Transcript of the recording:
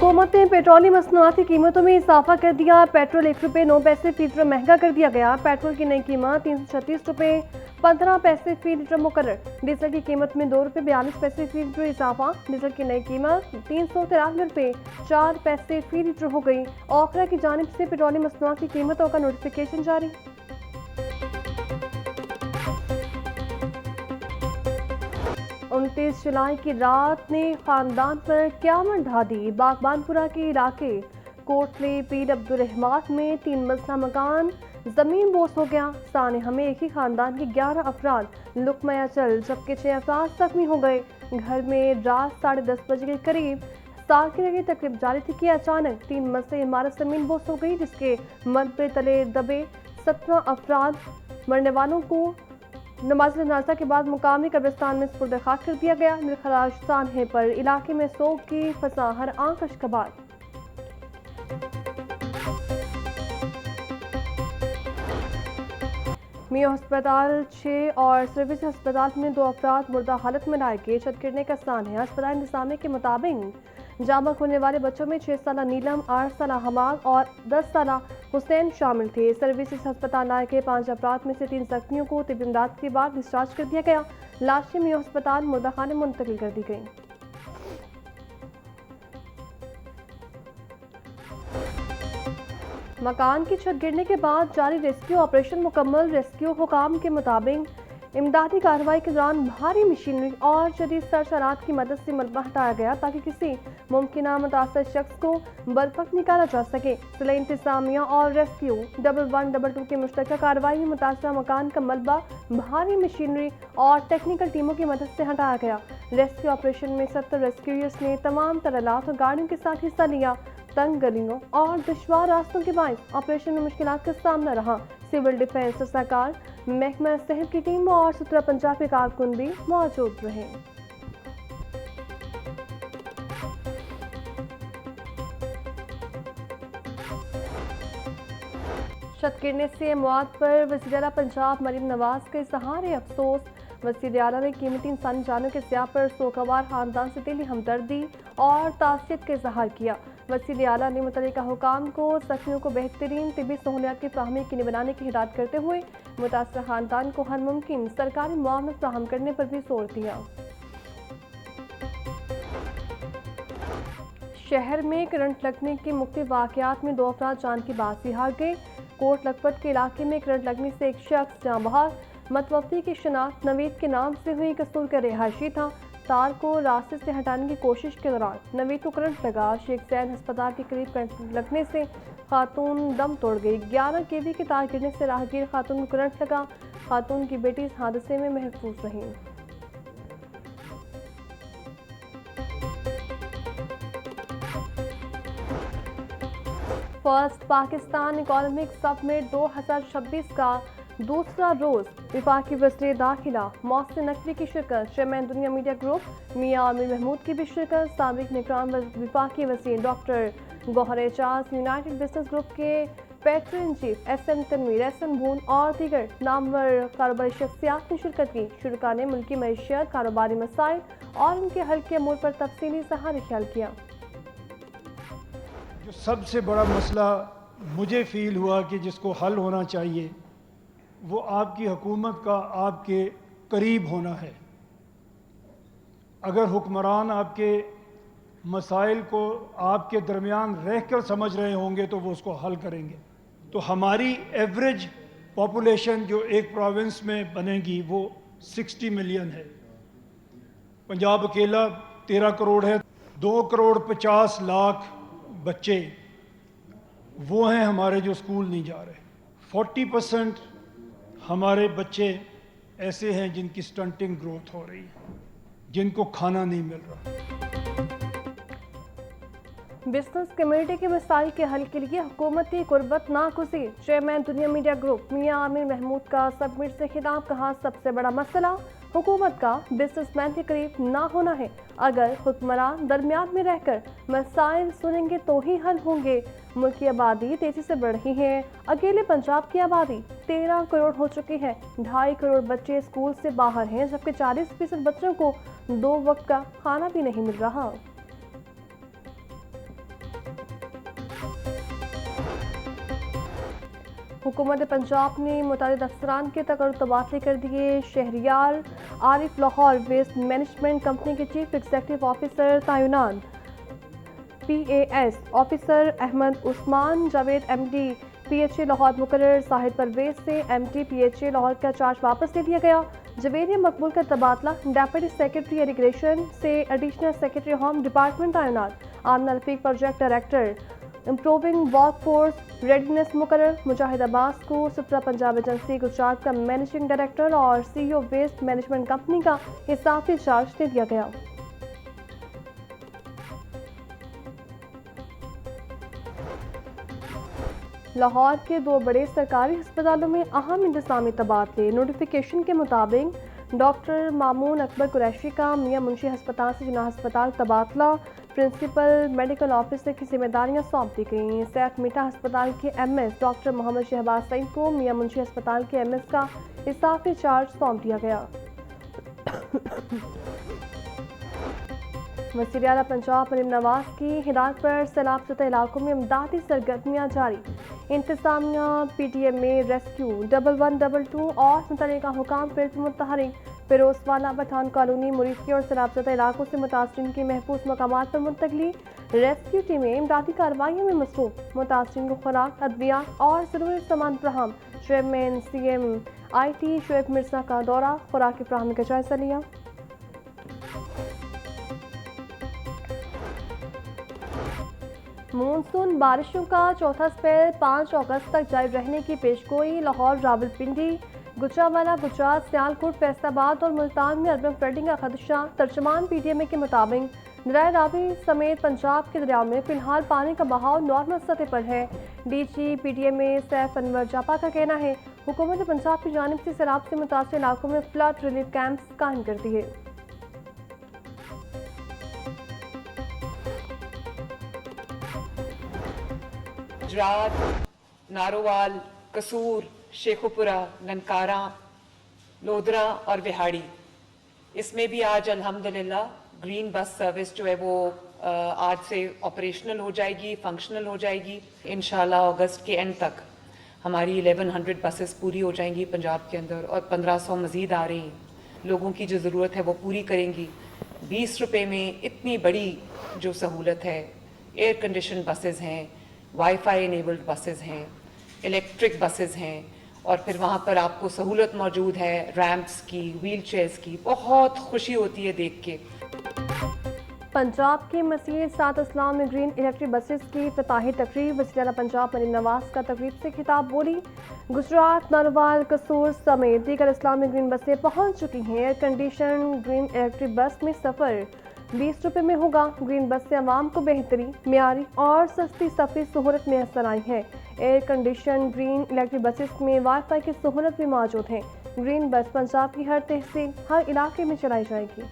हुकूमत ने पेट्रोलियम मसनूआत की कीमतों में इजाफा कर दिया। पेट्रोल ₹1.09 फी लीटर महंगा कर दिया गया। पेट्रोल की नई कीमत ₹336.15 फी लीटर मुकर्रर। डीजल की कीमत में ₹2.42 फी लीटर इजाफा। डीजल की नई कीमत ₹393.04 फी लीटर हो गई। औखरा की जानिब से पेट्रोलियम मसनूआत की कीमतों का नोटिफिकेशन जारी। 29 जुलाई की रात ने खानदान पर क़यामत ढा दी। बागबानपुरा के इलाके कोटली पीर अब्दुर्रहमान में 3 मंजिला मकान जमीन बोस हो गया। सानहा में एक ही खानदान के 11 अफराद लुकमया चल जबकि 6 अफराद जख्मी हो गए। घर में रात 10:30 बजे के करीब सालगिरह की तकरीब जारी थी कि अचानक 3 मंजिला इमारत जमीन बोस हो गई, जिसके मलबे तले दबे 17 अफराद। मरने वालों को नमाज जनाजा के बाद मुकामी कब्रिस्तान में सुपुर्द खाक कर दिया गया। दिलखराज सानहे पर इलाके में सोग की फसा, हर आंख अश्कबार। मियां अस्पताल 6 और सर्विस अस्पताल में 2 अफराद मुर्दा हालत में लाए गए। छत गिरने का सानहा। अस्पताल इंतजामिया के मुताबिक जामा खोलने वाले बच्चों में 6 साला नीलम, 8 साला हमाद और 10 साला हुसैन शामिल थे। सर्विसेज अस्पताल लाए गए 5 अफराद में से 3 जख्मियों को तिब्बी इमदाद के बाद डिस्चार्ज कर दिया गया। लाशें मियां अस्पताल मुर्दा खाने में मुंतकिल कर दी गई। मकान की छत गिरने के बाद जारी रेस्क्यू ऑपरेशन मुकम्मल। रेस्क्यू हुकाम के मुताबिक इमदादी कार्रवाई के दौरान भारी मशीनरी और जदीद सर्च आलात की मदद से मलबा हटाया गया ताकि किसी मुमकिन मुतासर शख्स को बरवक्त निकाला जा सके। जिला इंतजामिया और रेस्क्यू 1122 की मुश्तरका कार्रवाई में मुतासरा मकान का मलबा भारी मशीनरी और टेक्निकल टीमों की मदद से हटाया गया। रेस्क्यू ऑपरेशन में 70 रेस्क्यूयर्स ने तमाम तरलात और गाड़ियों के साथ हिस्सा लिया। तंग गलियों और दुश्वार रास्तों के बायस ऑपरेशन में मुश्किलात का सामना रहा। सिविल डिफेंस, सरकार, महकमा सेहत की टीम और सुतरा पंजाब के कारकुन भी मौजूद रहे। छत गिरने से मौत पर वज़ीर आला पंजाब मरीम नवाज के सहारे अफसोस। वज़ीर आला ने कीमती इंसानी जानों के ज़िया पर सोगवार खानदान से दिली हमदर्दी और तासियत का इज़हार किया। वज़ीर आला ने मुतल्लिका हुकाम को ज़ख्मियों को बेहतरीन तिब्बी सहूलियात की फ़राहमी यकीनी बनाने की हिदायत करते हुए मुतासर खानदान को हर मुमकिन सरकारी मुआवनत फ़राहम करने पर भी जोर दिया। शहर में करंट लगने के मुख्तलिफ वाक़यात में 2 अफराद जान की बाजी हार गए। कोट लखपत के इलाके में करंट लगने से एक शख्स जाँ बहार। मतवफ़ी की शनाख्त नवीद के नाम से हुई कसूर का रिहायशी था। तार को रास्ते से हटाने की कोशिश के दौरान नवीद को करंट लगा। शेख जैन अस्पताल के करीब करंट लगने से खातून दम तोड़ गई। 11 kV के तार गिरने से राहगीर खातून को करंट लगा। खातून की बेटी इस हादसे में महफूज रही। फर्स्ट पाकिस्तान इकोनॉमिक समिट 2026 का दूसरा रोज विफाकी वज़ीर दाखिला मोहसिन नकवी की शिरकत। चेयरमैन दुनिया मीडिया ग्रुप मियां आमिर महमूद की भी शिरकत। साबिक निगरान विफाकी वज़ीर doctor Gohar Ejaz, united business group के patron in chief SM Tanveer, SM भून और दीगर नामवर कारोबारी शख्सियात ने शिरकत की। शुरका ने मुल्की मईशत, कारोबारी मसाइल और उनके हल के अमूर पर तफसीली इज़हार ख्याल किया। जो सबसे बड़ा मसला मुझे फील हुआ कि जिसको हल होना चाहिए वो आपकी हुकूमत का आपके करीब होना है। अगर हुक्मरान आपके मसाइल को आपके दरमियान रहकर समझ रहे होंगे तो वो उसको हल करेंगे। तो हमारी एवरेज पॉपुलेशन जो एक प्रोविंस में बनेगी वो 60 मिलियन है। पंजाब अकेला 13 करोड़ है। 2,50,00,000 बच्चे वो हैं हमारे जो स्कूल नहीं जा रहे। 40% हमारे बच्चे ऐसे हैं जिनकी स्टंटिंग ग्रोथ हो रही है, जिनको खाना नहीं मिल रहा। बिजनेस कम्युनिटी के मसाइल के हल के लिए हुकूमती कुर्बत नागुज़ीर। चेयरमैन दुनिया मीडिया ग्रुप मियां आमिर महमूद का समिट से खिताब। कहा, सबसे बड़ा मसला हुकूमत का बिजनेसमैन के करीब ना होना है। अगर हुक्मरान दरमियान में रहकर मसाइल सुनेंगे तो ही हल होंगे। मुल्क की आबादी तेजी से बढ़ रही है। अकेले पंजाब की आबादी 13 करोड़ हो चुकी है। 2.5 करोड़ बच्चे स्कूल से बाहर हैं, जबकि 40% बच्चों को 2 वक्त का खाना भी नहीं मिल रहा। हुकूमत पंजाब ने मुतालिद अफसरान के तकर्रुर तबादले कर दिए। Shahryar Arif Lahore waste management company के चीफ एग्जीक्यूटिव ऑफिसर तैनात। PAS officer Ahmed Usman Javed MD PHA Lahore मुकर्रर। साहिद परवेज से MD PHA लाहौर का चार्ज वापस ले लिया गया। जवेरिया मकबूल का तबादला। डेप्यूटी सेक्रेटरी इरिगेशन से एडिशनल सेक्रेटरी होम डिपार्टमेंट तैनात। Amna Rafiq project director improving workforce readiness मुकर्रर। मुजाहिद अब्बास को सुप्रा पंजाब एजेंसी गुजरात का मैनेजिंग डायरेक्टर और CEO वेस्ट मैनेजमेंट कंपनी का इजाफी चार्ज दे दिया गया। लाहौर के 2 बड़े सरकारी अस्पतालों में अहम इंतजामी तबादले। नोटिफिकेशन के मुताबिक डॉक्टर मामून अकबर कुरैशी का मियां मुंशी अस्पताल से जिन्ना अस्पताल तबादला। प्रिंसिपल मेडिकल ऑफिसर की जिम्मेदारियां सौंप दी गई। सैफ मीठा अस्पताल के MS डॉक्टर मोहम्मद शहबाज सईद को मियां मुंशी अस्पताल के MS का इजाफी चार्ज सौंप दिया गया। वज़ीर आला पंजाब मरीम नवाज की हिदायत पर सैलाब ज़दा इलाकों में इमदादी सरगर्मियाँ जारी। इंतजामिया PTM में रेस्क्यू 1122 और मुतल्लिका हुकाम फिर मुतहरिक। फिरोजवाला पठान कॉलोनी मुरीफी और सैलाब ज़दा इलाकों से मुतासरीन की महफूज मकामात पर मुंतकली। रेस्क्यू टीमें इमदादी कार्रवाइयों में मसरूफ। मुतासरीन को खुराक अद्वियात और ज़रूरी सामान फराहम। Chairman CM IT Shoaib Mirza का दौरा खुराक की फराहमी का जायजा लिया। मानसून बारिशों का चौथा स्पेल 5 अगस्त तक जारी रहने की पेशगोई। लाहौर, रावलपिंडी, गुजरांवाला, गुजरात, सियालकोट, फैसलाबाद और मुल्तान में अर्बन फ्लडिंग का खदशा। तर्जमान PTMA के मुताबिक दरिया रावी समेत पंजाब के दरियाओं में फिलहाल पानी का बहाव नॉर्मल सतह पर है। DG PTMA सैफ अनवर जापा का कहना है हुकूमत पंजाब की जानिब से सैलाब से मुतासर इलाकों में फ्लड रिलीफ कैंप्स कायम कर दिए। गुजरात, नारोवाल, कसूर, शेखुपुरा, ननकारा, लोधरा और विहाड़ी, इसमें भी आज अल्हम्दुलिल्लाह ग्रीन बस सर्विस जो है वो आज से ऑपरेशनल हो जाएगी, फंक्शनल हो जाएगी। इंशाल्लाह अगस्त के एंड तक हमारी 1100 बसेस पूरी हो जाएंगी पंजाब के अंदर और 1500 मज़ीद आ रही हैं। लोगों की जो ज़रूरत है वो पूरी करेंगी। 20 रुपये में इतनी बड़ी जो सहूलत है, एयर कंडीशन बसेस हैं, वाईफाई इनेबल्ड बसेस हैं, इलेक्ट्रिक बसेस हैं और फिर वहाँ पर आपको सहूलत मौजूद है रैंप्स की, व्हील चेयर्स की। बहुत खुशी होती है देख के। पंजाब के मसीह सात इस्लाम में ग्रीन इलेक्ट्रिक बसेस की इफ्तिताही तकरीब। वज़ीर आला पंजाब मरीम नवाज का तकरीब से खिताब बोली। गुजरात, नारोवाल, कसूर समेत दीगर इस्लाम में ग्रीन बसें पहुँच चुकी हैं। Air condition green electric bus में सफ़र 20 रुपये में होगा। ग्रीन बस से आवाम को बेहतरी, मियारी और सस्ती सफरी सहूलत मैसर आई है। Air condition green electric buses में वाईफाई की सहूलत भी मौजूद है। ग्रीन बस पंजाब की हर तहसील, हर इलाके में चलाई जाएगी।